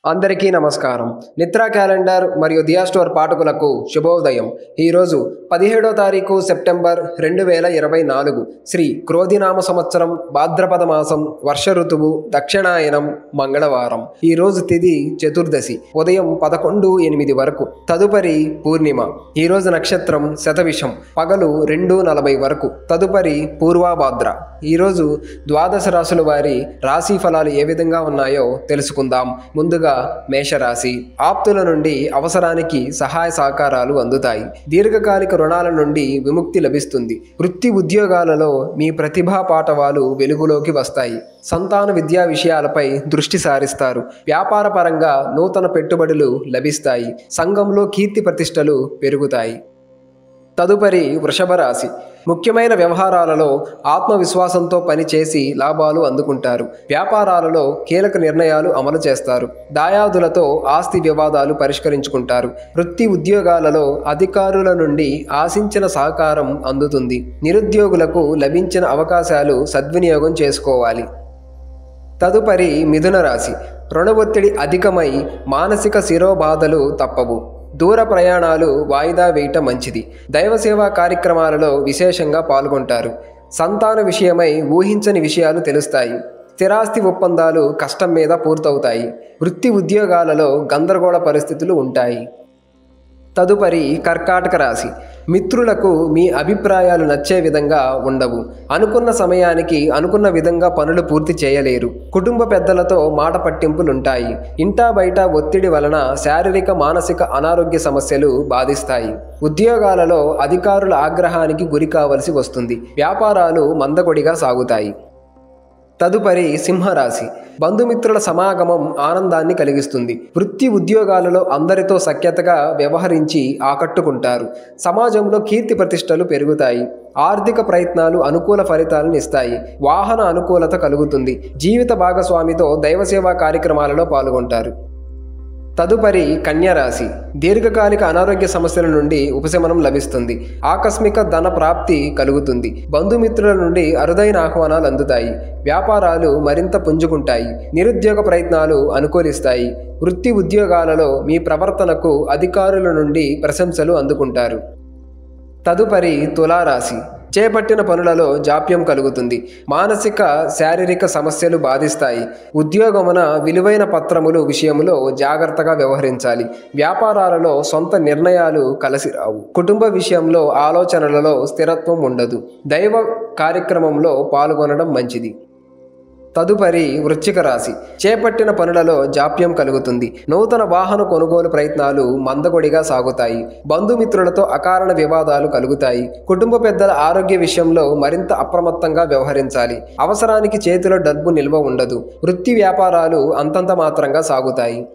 అందరికీ నమస్కారం. నిత్రా క్యాలెండర్ మరియు దియా స్టోర్ పాఠకులకు శుభోదయం. ఈరోజు 17వ తారీఖు సెప్టెంబర్ 2024 శ్రీ క్రోధినామ సంవత్సరం భాద్రపద మాసం వర్ష ఋతువు దక్షిణాయనం మంగళవారం. ఈరోజు తిథి చతుర్దశి ఉదయం 11:08 వరకు. తదుపరి పూర్ణిమ. ఈరోజు నక్షత్రం శతవిషం పగలు 2:40 వరకు. తదుపరి పూర్వాభాద్ర. ఈరోజు ద్వాదశ రాశుల వారి రాశి ఫలాలు ఏ విధంగా ఉన్నాయో తెలుసుకుందాం. ముందుగా మేషరాశి. ఆప్తుల నుండి అవసరానికి సహాయ సహకారాలు అందుతాయి. దీర్ఘకాలిక రుణాల నుండి విముక్తి లభిస్తుంది. వృత్తి ఉద్యోగాలలో మీ ప్రతిభా పాటవాలు వెలుగులోకి వస్తాయి. సంతాన విద్యా విషయాలపై దృష్టి సారిస్తారు. వ్యాపార పరంగా నూతన పెట్టుబడులు లభిస్తాయి. సంఘంలో కీర్తి ప్రతిష్టలు పెరుగుతాయి. తదుపరి వృషభ రాశి. ముఖ్యమైన వ్యవహారాలలో ఆత్మవిశ్వాసంతో పనిచేసి లాభాలు అందుకుంటారు. వ్యాపారాలలో కీలక నిర్ణయాలు అమలు చేస్తారు. దాయాదులతో ఆస్తి వివాదాలు పరిష్కరించుకుంటారు. వృత్తి ఉద్యోగాలలో అధికారుల నుండి ఆశించిన సహకారం అందుతుంది. నిరుద్యోగులకు లభించిన అవకాశాలు సద్వినియోగం చేసుకోవాలి. తదుపరి మిథున రాశి. రుణ ఒత్తిడి అధికమై మానసిక శిరోబాధలు తప్పవు. దూర ప్రయాణాలు వాయిదా వేయటం మంచిది. దైవసేవా కార్యక్రమాలలో విశేషంగా పాల్గొంటారు. సంతాన విషయమై ఊహించని విషయాలు తెలుస్తాయి. స్థిరాస్తి ఒప్పందాలు కష్టం మీద పూర్తవుతాయి. వృత్తి ఉద్యోగాలలో గందరగోళ పరిస్థితులు ఉంటాయి. తదుపరి కర్కాటక రాశి. మిత్రులకు మీ అభిప్రాయాలు నచ్చే విధంగా ఉండవు. అనుకున్న సమయానికి అనుకున్న విధంగా పనులు పూర్తి చేయలేరు. కుటుంబ పెద్దలతో మాట పట్టింపులుంటాయి. ఇంటా బయట ఒత్తిడి వలన శారీరక మానసిక అనారోగ్య సమస్యలు బాధిస్తాయి. ఉద్యోగాలలో అధికారుల ఆగ్రహానికి గురి కావలసి వస్తుంది. వ్యాపారాలు మందకొడిగా సాగుతాయి. తదుపరి సింహరాశి. బంధుమిత్రుల సమాగమం ఆనందాన్ని కలిగిస్తుంది. వృత్తి ఉద్యోగాలలో అందరితో సఖ్యతగా వ్యవహరించి ఆకట్టుకుంటారు. సమాజంలో కీర్తి ప్రతిష్టలు పెరుగుతాయి. ఆర్థిక ప్రయత్నాలు అనుకూల ఫలితాలను ఇస్తాయి. వాహన అనుకూలత కలుగుతుంది. జీవిత భాగస్వామితో దైవసేవా కార్యక్రమాలలో పాల్గొంటారు. తదుపరి కన్యరాశి. దీర్ఘకాలిక అనారోగ్య సమస్యల నుండి ఉపశమనం లభిస్తుంది. ఆకస్మిక ధన ప్రాప్తి కలుగుతుంది. బంధుమిత్రుల నుండి అరుదైన ఆహ్వానాలు అందుతాయి. వ్యాపారాలు మరింత పుంజుకుంటాయి. నిరుద్యోగ ప్రయత్నాలు అనుకూలిస్తాయి. వృత్తి ఉద్యోగాలలో మీ ప్రవర్తనకు అధికారుల నుండి ప్రశంసలు అందుకుంటారు. తదుపరి తులారాశి. చేపట్టిన పనులలో జాప్యం కలుగుతుంది. మానసిక శారీరక సమస్యలు బాధిస్తాయి. ఉద్యోగమున విలువైన పత్రములు విషయంలో జాగ్రత్తగా వ్యవహరించాలి. వ్యాపారాలలో సొంత నిర్ణయాలు కలిసి రావు. కుటుంబ విషయంలో ఆలోచనలలో స్థిరత్వం ఉండదు. దైవ కార్యక్రమంలో పాల్గొనడం మంచిది. తదుపరి వృశ్చిక రాశి. చేపట్టిన పనులలో జాప్యం కలుగుతుంది. నూతన వాహన కొనుగోలు ప్రయత్నాలు మందకొడిగా సాగుతాయి. బంధుమిత్రులతో అకారణ వివాదాలు కలుగుతాయి. కుటుంబ పెద్దల ఆరోగ్య విషయంలో మరింత అప్రమత్తంగా వ్యవహరించాలి. అవసరానికి చేతిలో డబ్బు నిల్వ ఉండదు. వృత్తి వ్యాపారాలు అంతంత మాత్రంగా సాగుతాయి.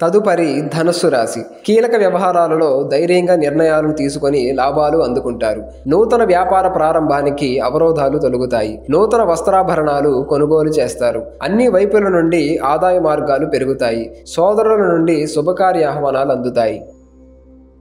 తదుపరి ధనుస్సు రాశి. కీలక వ్యవహారాలలో ధైర్యంగా నిర్ణయాలు తీసుకొని లాభాలు అందుకుంటారు. నూతన వ్యాపార ప్రారంభానికి అవరోధాలు తొలగుతాయి. నూతన వస్త్రాభరణాలు కొనుగోలు చేస్తారు. అన్ని వైపుల నుండి ఆదాయ మార్గాలు పెరుగుతాయి. సోదరుల నుండి శుభకార్య ఆహ్వానాలు అందుతాయి.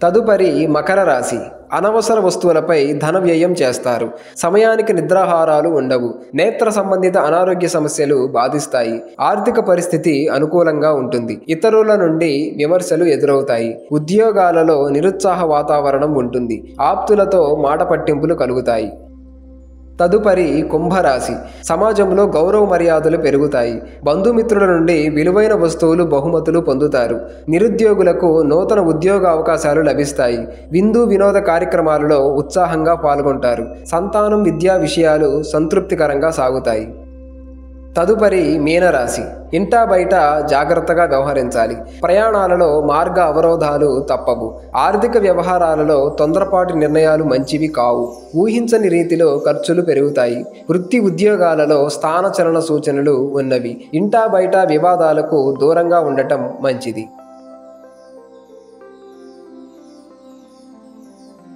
తదుపరి మకర రాశి. అనవసర వస్తువులపై ధన వ్యయం చేస్తారు. సమయానికి నిద్రాహారాలు ఉండవు. నేత్ర సంబంధిత అనారోగ్య సమస్యలు బాధిస్తాయి. ఆర్థిక పరిస్థితి అనుకూలంగా ఉంటుంది. ఇతరుల నుండి విమర్శలు ఎదురవుతాయి. ఉద్యోగాలలో నిరుత్సాహ వాతావరణం ఉంటుంది. ఆప్తులతో మాట పట్టింపులు కలుగుతాయి. తదుపరి కుంభరాశి. సమాజంలో గౌరవ మర్యాదలు పెరుగుతాయి. బంధుమిత్రుల నుండి విలువైన వస్తువులు బహుమతులు పొందుతారు. నిరుద్యోగులకు నూతన ఉద్యోగ అవకాశాలు లభిస్తాయి. విందు వినోద కార్యక్రమాలలో ఉత్సాహంగా పాల్గొంటారు. సంతానం విద్యా విషయాలు సంతృప్తికరంగా సాగుతాయి. తదుపరి మీనరాశి. ఇంటా బయట జాగ్రత్తగా వ్యవహరించాలి. ప్రయాణాలలో మార్గ అవరోధాలు తప్పవు. ఆర్థిక వ్యవహారాలలో తొందరపాటు నిర్ణయాలు మంచివి కావు. ఊహించని రీతిలో ఖర్చులు పెరుగుతాయి. వృత్తి ఉద్యోగాలలో స్థానచలన సూచనలు ఉన్నవి. ఇంటా బయట వివాదాలకు దూరంగా ఉండటం మంచిది.